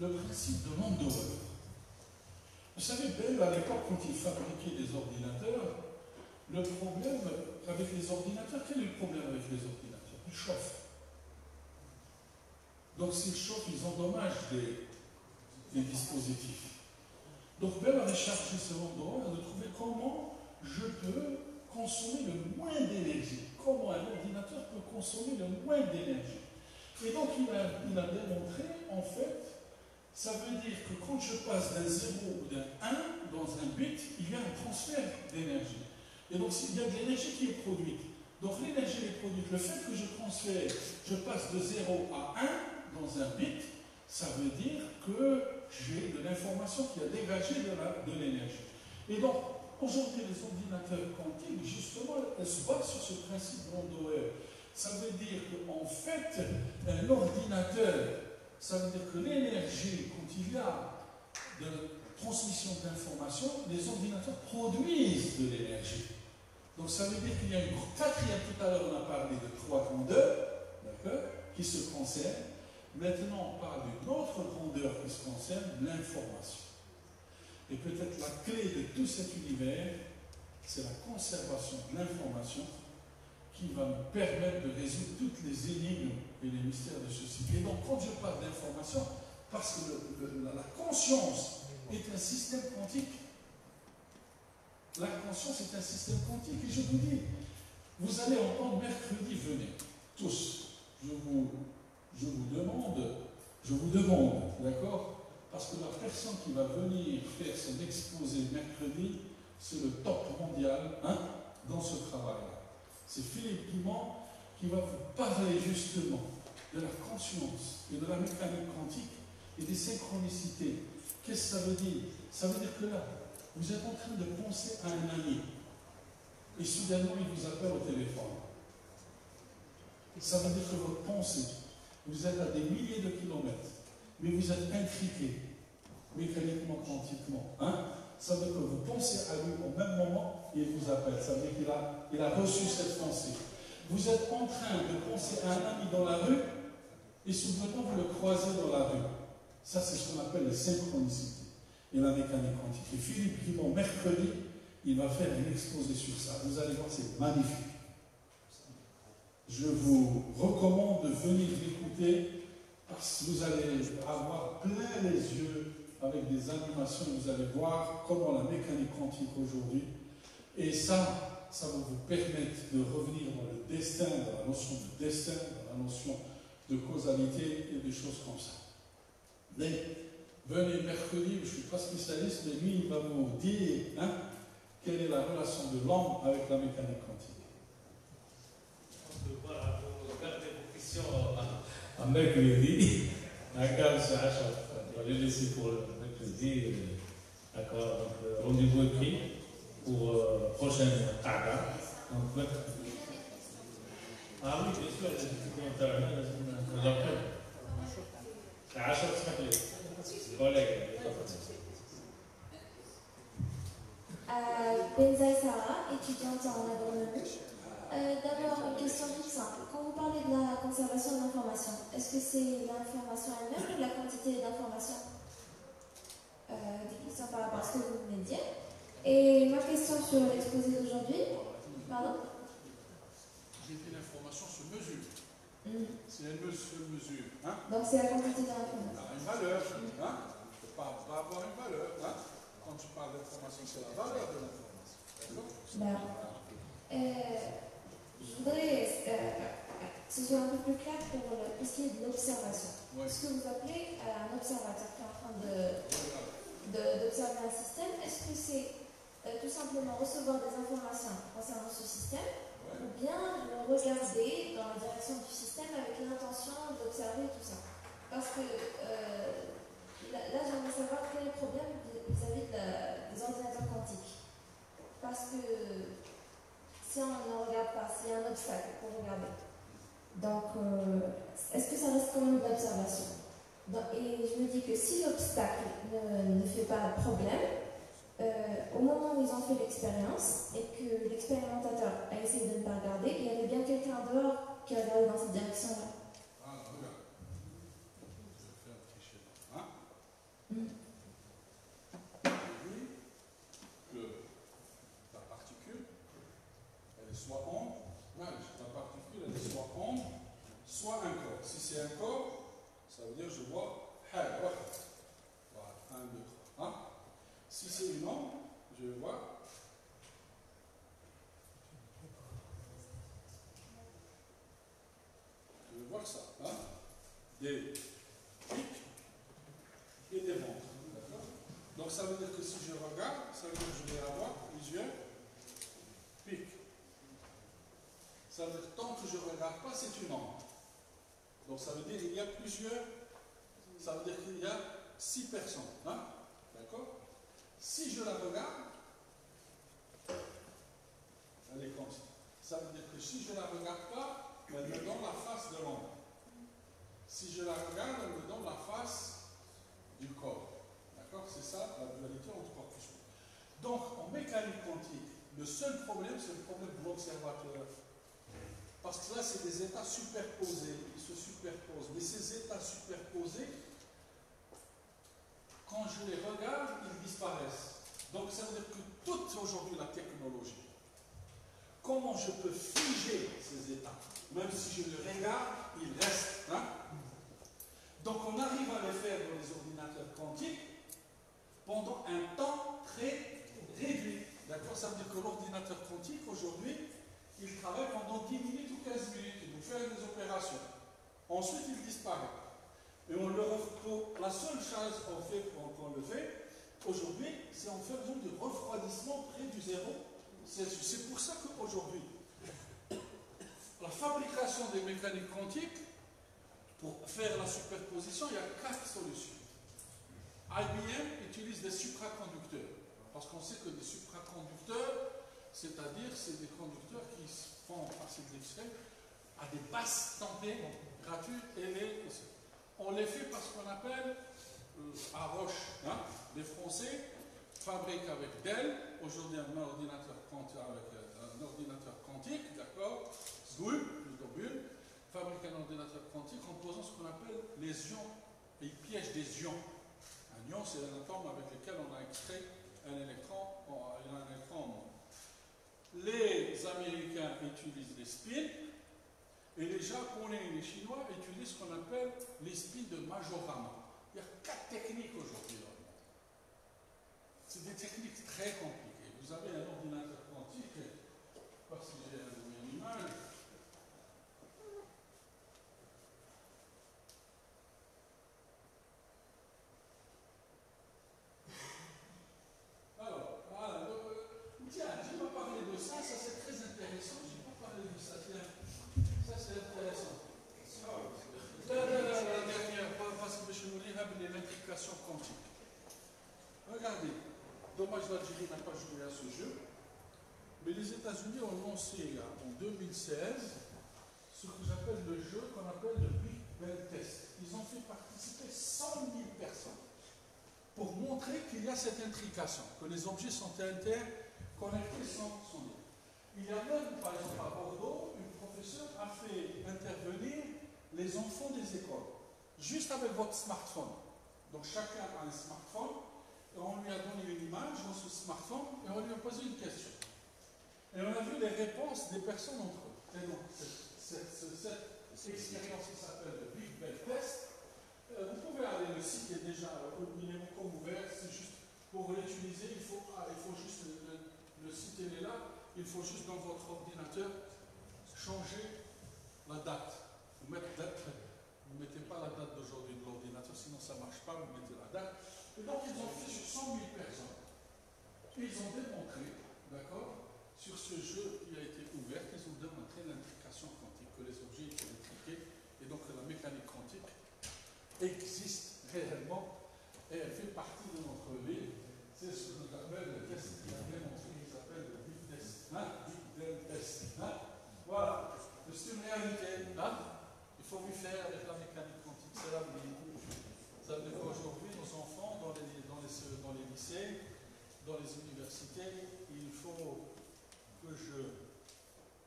le principe de Mandeville. Vous savez, Bell, à l'époque, quand il fabriquait des ordinateurs, le problème avec les ordinateurs, quel est le problème avec les ordinateurs? Ils chauffent. Donc s'ils chauffent, ils endommagent les dispositifs. Donc Bell avait cherché ce Mandeville de trouver comment je peux consommer le moins d'énergie. Comment un ordinateur peut consommer le moins d'énergie. Et donc il a démontré, en fait, ça veut dire que quand je passe d'un 0 ou d'un 1 dans un bit, il y a un transfert d'énergie. Et donc il y a de l'énergie qui est produite. Donc l'énergie est produite. Le fait que je transfère, je passe de 0 à 1 dans un bit, ça veut dire que rejet de l'information qui a dégagé de l'énergie. Et donc, aujourd'hui, les ordinateurs quantiques, justement, elles se basent sur ce principe d'Ondoer. Ça veut dire qu'en fait, un ordinateur, ça veut dire que l'énergie, quand il y a de transmission d'informations, les ordinateurs produisent de l'énergie. Donc ça veut dire qu'il y a une quatrième, tout à l'heure on a parlé de 3 grandeurs, d'accord, qui se concernent. Maintenant on parle d'une autre grandeur qui se concerne, l'information. Et peut-être la clé de tout cet univers, c'est la conservation de l'information qui va nous permettre de résoudre toutes les énigmes et les mystères de ceci. Et donc quand je parle d'information, parce que la conscience est un système quantique. La conscience est un système quantique. Et je vous dis, vous allez entendre mercredi, venez, tous. Je vous demande, d'accord? Parce que la personne qui va venir faire son exposé mercredi, c'est le top mondial dans ce travail-là. C'est Philippe Piment qui va vous parler justement de la conscience et de la mécanique quantique et des synchronicités. Qu'est-ce que ça veut dire? Ça veut dire que là, vous êtes en train de penser à un ami et soudainement il vous appelle au téléphone. Ça veut dire que votre pensée, vous êtes à des milliers de kilomètres, mais vous êtes intriqué mécaniquement, quantiquement. Ça veut dire que vous pensez à lui au même moment et il vous appelle. Ça veut dire qu'il a reçu cette pensée. Vous êtes en train de penser à un ami dans la rue et soudainement vous le croisez dans la rue. Ça, c'est ce qu'on appelle les synchronicités et la mécanique quantique. Et Philippe Guimond, mercredi, il va faire un exposé sur ça. Vous allez voir, c'est magnifique. Je vous recommande de venir l'écouter parce que vous allez avoir plein les yeux avec des animations. Vous allez voir comment la mécanique quantique aujourd'hui, et ça va vous permettre de revenir dans le destin, dans la notion de destin, dans la notion de causalité et des choses comme ça. Mais venez mercredi, je ne suis pas spécialiste, mais lui, il va vous dire quelle est la relation de l'homme avec la mécanique quantique. Voilà, pour garder vos questions à mercredi, d'accord, c'est Achaf. On va les laisser pour le mercredi. D'accord, donc rendez-vous est pris pour prochaine Taga. Ah oui, bien sûr, les commentaires, c'est Achaf, c'est collègue. Benzaï Sarah, étudiante en agronomie. D'abord, une question toute simple. Quand vous parlez de la conservation de l'information, est-ce que c'est l'information elle-même ou la quantité d'information? Des questions par rapport à ce que vous venez de dire. Et ma question sur l'exposé d'aujourd'hui, pardon? J'ai dit l'information se mesure. C'est une mesure. Donc c'est la quantité d'information. Une valeur. Il ne faut pas avoir une valeur. Quand tu parles d'information, c'est la valeur de l'information. D'accord? Je voudrais que ce soit un peu plus clair pour ce qui est de l'observation. Ouais. Ce que vous appelez un observateur qui est en train d'observer un système, est-ce que c'est tout simplement recevoir des informations concernant ce système, ou bien le regarder dans la direction du système avec l'intention d'observer tout ça? Parce que là j'aimerais savoir quel est le problème vis-à-vis des ordinateurs quantiques. Parce que si on ne regarde pas, s'il y a un obstacle pour regarder, donc est-ce que ça reste quand même de l'observation? Et je me dis que si l'obstacle ne fait pas problème, au moment où ils ont fait l'expérience et que l'expérimentateur a essayé de ne pas regarder, il y avait bien quelqu'un dehors qui a regardé dans cette direction-là. Ah, regarde. Je vais faire un petit schéma. Que la particule, elle est soit ombre, la particule, elle est soit ombre, soit un corps. Si c'est un corps, ça veut dire je vois voilà, 1, 2, 3. Si c'est une ombre, je vois ça. Des pics et des ventres. D'accord? Donc ça veut dire que si je regarde, ça veut dire que je vais avoir plusieurs pics. Ça veut dire que tant que je ne regarde pas, c'est une ombre. Donc ça veut dire qu'il y a plusieurs. Ça veut dire qu'il y a 6 personnes. Hein? D'accord? Si je la regarde, elle est comme ça. Ça veut dire que si je ne la regarde pas, elle me donne la face de l'ombre. Si je la regarde, elle me donne la face du corps. D'accord? C'est ça la dualité entre corps et esprit. Donc, en mécanique quantique, le seul problème, c'est le problème de l'observateur. Parce que là, c'est des états superposés. Ils se superposent. Mais ces états superposés, quand je les regarde, ils disparaissent. Donc, ça veut dire que toute aujourd'hui la technologie, comment je peux figer ces états? Même si je les regarde, ils restent. Hein? Donc, on arrive à les faire dans les ordinateurs quantiques pendant un temps très réduit. D'accord? Ça veut dire que l'ordinateur quantique, aujourd'hui, il travaille pendant 10 minutes ou 15 minutes. Il vous fait des opérations. Ensuite, il disparaît. Et on le refait. La seule chose qu'on le fait aujourd'hui, c'est en faisant du refroidissement près du zéro. C'est pour ça qu'aujourd'hui, la fabrication des mécaniques quantiques, pour faire la superposition, il y a 4 solutions. IBM utilise des supraconducteurs, parce qu'on sait que des supraconducteurs, c'est-à-dire c'est des conducteurs qui font passer de l'extrait à des basses températures élevées. On les fait parce qu'on appelle à Roche. Hein? Les Français fabriquent avec Dell, aujourd'hui un ordinateur quantique, d'accord, SGUL, plutôt Bull, fabrique un ordinateur quantique en posant ce qu'on appelle les ions. Et ils piègent des ions. Un ion, c'est un atome avec lequel on a extrait un électron en moins. Les Américains utilisent les spins, et les Japonais et les Chinois utilisent ce qu'on appelle les spins de Majorana. Il y a 4 techniques aujourd'hui dans le monde. C'est des techniques très compliquées. Vous avez un ordinateur quantique, je ne sais pas si j'ai une image. Alors, voilà. Tiens, je vais pas parler de ça, ça c'est très intéressant. Je n'ai pas parlé de ça, tiens. Ça c'est intéressant. La dernière fois, parce que je vous lis l'implication quantique. Regardez, dommage l'Algérie n'a pas joué à ce jeu, mais les États-Unis ont lancé en 2016 ce que j'appelle le jeu qu'on appelle le Big Bang Test. Ils ont fait participer 100 000 personnes pour montrer qu'il y a cette intrication, que les objets sont interconnectés sans lien. Il y a même, par exemple, à Bordeaux, une professeure a fait intervenir les enfants des écoles, juste avec votre smartphone. Donc chacun a un smartphone, et on lui a donné une image dans ce smartphone, et on lui a posé une question. Et on a vu les réponses des personnes entre eux. Et donc, cette expérience qui s'appelle le Big Bang Test, vous pouvez aller, le site est déjà comme ouvert, c'est juste pour l'utiliser, il faut juste, le site il est là, il faut juste dans votre ordinateur changer la date. Vous ne mettez pas la date d'aujourd'hui de l'ordinateur, sinon ça ne marche pas, vous mettez la date. Et donc ils ont fait sur 100 000 personnes. Et ils ont démontré, d'accord, sur ce jeu qui a été ouvert, ils ont démontré l'intrication quantique, que les objets étaient intriqués, et donc que la mécanique quantique existe réellement, et elle fait partie de notre vie. C'est ce que nous appelle le test qui a démontré, qui s'appelle le Big Test. Hein? Big Bang Test. Hein? Voilà. C'est une réalité. Hein? Il faut lui faire avec la mécanique quantique. C'est la vie. Ça veut dire qu'aujourd'hui, nos enfants, dans les lycées, dans les universités, il faut que je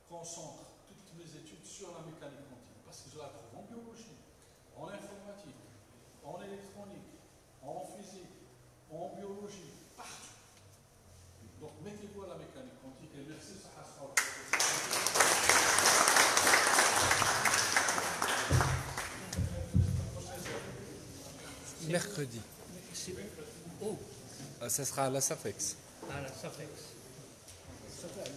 concentre toutes mes études sur la mécanique quantique. Parce que je la trouve en biologie, en informatique, en électronique, en physique, en biologie, partout. Donc mettez-vous à la mécanique quantique et merci, ça sera. Mercredi. Oh, Ça sera à la SAFEX. à la SAFEX. Ça fait